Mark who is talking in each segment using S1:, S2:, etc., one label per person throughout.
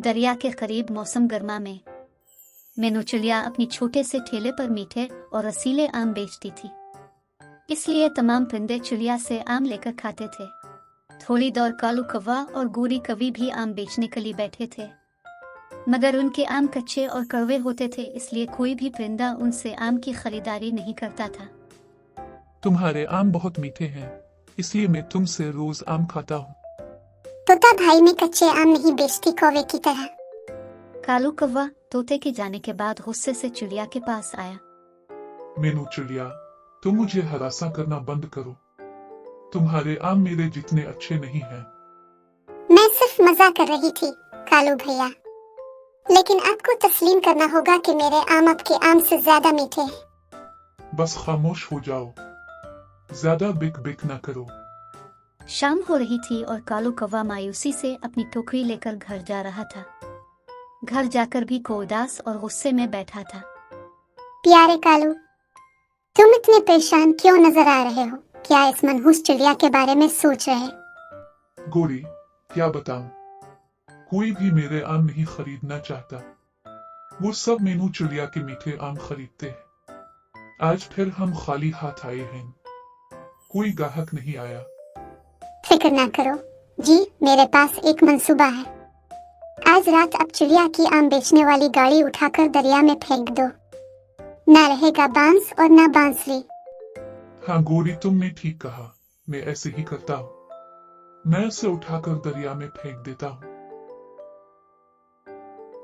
S1: दरिया के करीब मौसम गर्मा में मीनू चिड़िया अपनी छोटे से ठेले पर मीठे और रसीले आम बेचती थी। इसलिए तमाम परिंदे चिड़िया से आम लेकर खाते थे। थोड़ी देर कालू कौवा और गोरी कवि भी आम बेचने के लिए बैठे थे, मगर उनके आम कच्चे और कड़वे होते थे, इसलिए कोई भी परिंदा उनसे आम की खरीदारी नहीं करता था।
S2: तुम्हारे आम बहुत मीठे हैं, इसलिए मैं तुमसे रोज आम खाता हूँ।
S3: तोता भाई, मैं कच्चे आम नहीं बेचती कौवे की तरह।
S1: कालू कौवा तोते के जाने के बाद गुस्से से चिड़िया के पास आया।
S2: मीनू चिड़िया, तुम मुझे हरासा करना बंद करो। तुम्हारे आम मेरे जितने अच्छे नहीं हैं।
S3: मैं सिर्फ मजाक कर रही थी कालू भैया, लेकिन आपको तस्लीम करना होगा कि मेरे आम आपके आम से ज्यादा मीठे हैं।
S2: बस खामोश हो जाओ, ज्यादा बिक बिक ना करो।
S1: शाम हो रही थी और कालू कौवा मायूसी से अपनी टोकरी लेकर घर जा रहा था। घर जाकर भी वो उदास और गुस्से में बैठा था।
S3: प्यारे कालू, तुम इतने परेशान क्यों नजर आ रहे हो? क्या इस मनहूस चिड़िया के बारे में सोच रहे?
S2: गोरी, क्या बताऊं, कोई भी मेरे आम नहीं खरीदना चाहता। वो सब मीनू चिड़िया के मीठे आम खरीदते हैं। आज फिर हम खाली हाथ आए हैं, कोई ग्राहक नहीं आया।
S3: फिक्र ना करो जी, मेरे पास एक मंसूबा है। आज रात आप चिड़िया की आम बेचने वाली गाड़ी उठाकर दरिया में फेंक दो। ना रहेगा बांस और ना बांसुरी।
S2: हाँ गोरी, तुमने ठीक कहा, मैं ऐसे ही करता हूँ। मैं उसे उठाकर दरिया में फेंक देता हूँ।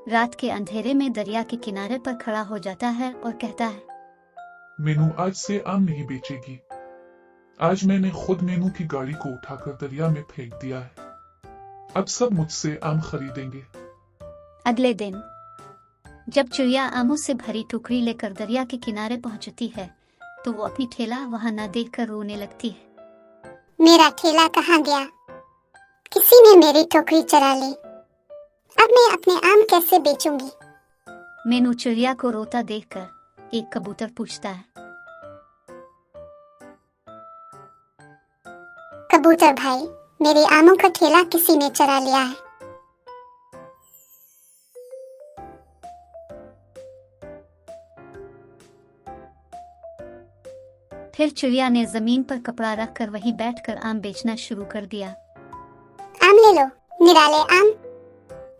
S1: रात के अंधेरे में दरिया के किनारे पर खड़ा हो जाता है और कहता है,
S2: मीनू आज से आम नहीं बेचेगी। आज मैंने खुद मीनू की गाड़ी को उठाकर दरिया में फेंक दिया है। अब सब मुझसे आम खरीदेंगे।
S1: अगले दिन जब चिड़िया आमों से भरी टोकरी लेकर दरिया के किनारे पहुंचती है, तो वो अपनी ठेला वहां न देखकर रोने लगती है।
S3: मेरा ठेला कहाँ गया? किसी ने मेरी टोकरी चरा ली। अब मैं अपने आम कैसे बेचूंगी?
S1: मीनू चिड़िया को रोता देखकर एक कबूतर पूछता है,
S3: कबूतर भाई, मेरे आमों का ठेला किसी ने चरा लिया है।
S1: फिर चिड़िया ने जमीन पर कपड़ा रखकर वहीं बैठकर आम बेचना शुरू कर दिया।
S3: आम ले लो, निराले आम,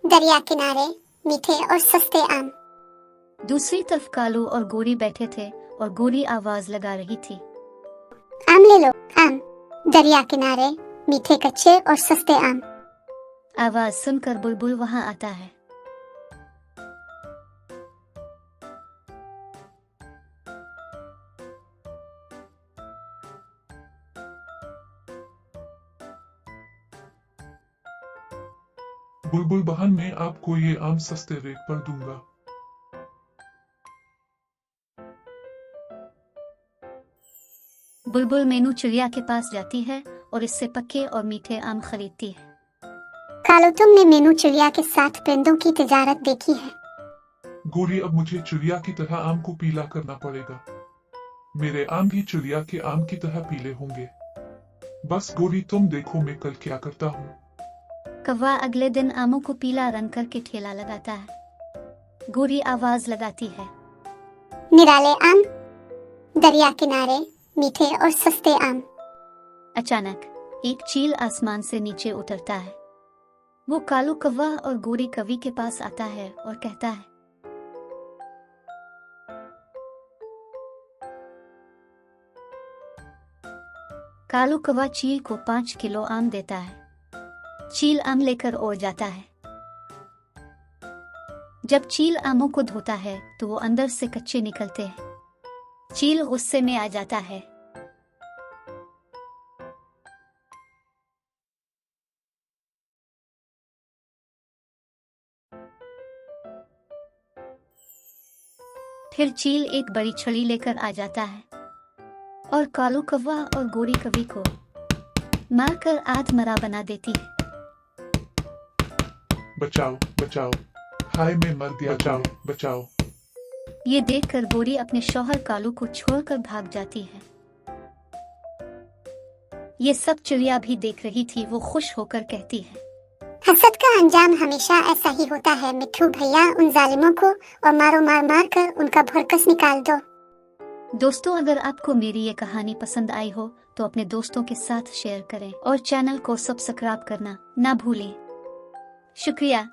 S3: दरिया किनारे मीठे और सस्ते आम।
S1: दूसरी तरफ कालू और गोरी बैठे थे और गोरी आवाज लगा रही थी,
S3: आम ले लो, आम, दरिया किनारे मीठे कच्चे और सस्ते आम।
S1: आवाज सुनकर बुलबुल वहां आता है।
S2: बुलबुल बहन, मैं आपको ये आम सस्ते रेट पर दूंगा।
S1: बुलबुल मीनू चिड़िया के पास जाती है और इससे पक्के और मीठे आम खरीदती है।
S3: कालू, तुमने मीनू चिड़िया के साथ परिंदों की तिजारत देखी है?
S2: गोरी, अब मुझे चिड़िया की तरह आम को पीला करना पड़ेगा। मेरे आम भी चिड़िया के आम की तरह पीले होंगे। बस गोरी, तुम देखो मैं कल क्या करता हूँ।
S1: कौवा अगले दिन आमों को पीला रंग करके ठेला लगाता है। गोरी आवाज लगाती है,
S3: निराले आम, दरिया किनारे मीठे और सस्ते आम।
S1: अचानक एक चील आसमान से नीचे उतरता है। वो कालू कौवा और गोरी कवि के पास आता है और कहता है, कालू कौवा चील को 5 किलो आम देता है। चील आम लेकर उड़ जाता है। जब चील आमों को धोता है तो वो अंदर से कच्चे निकलते हैं। चील गुस्से में आ जाता है। फिर चील एक बड़ी छड़ी लेकर आ जाता है और कालू कौवा और गोरी कवि को मारकर आधमरा बना देती है।
S2: बचाओ बचाओ, हाय मैं मर गया, बचाओ बचाओ।
S1: ये देखकर गोरी अपने शौहर कालू को छोड़कर भाग जाती है। ये सब चिड़िया भी देख रही थी। वो खुश होकर कहती है,
S3: हसद का अंजाम हमेशा ऐसा ही होता है मिट्ठू भैया। उन जालिमों को और मारो मार कर उनका भरकस निकाल दो।
S1: दोस्तों, अगर आपको मेरी ये कहानी पसंद आई हो तो अपने दोस्तों के साथ शेयर करें और चैनल को सब्सक्राइब करना ना भूलें। शुक्रिया।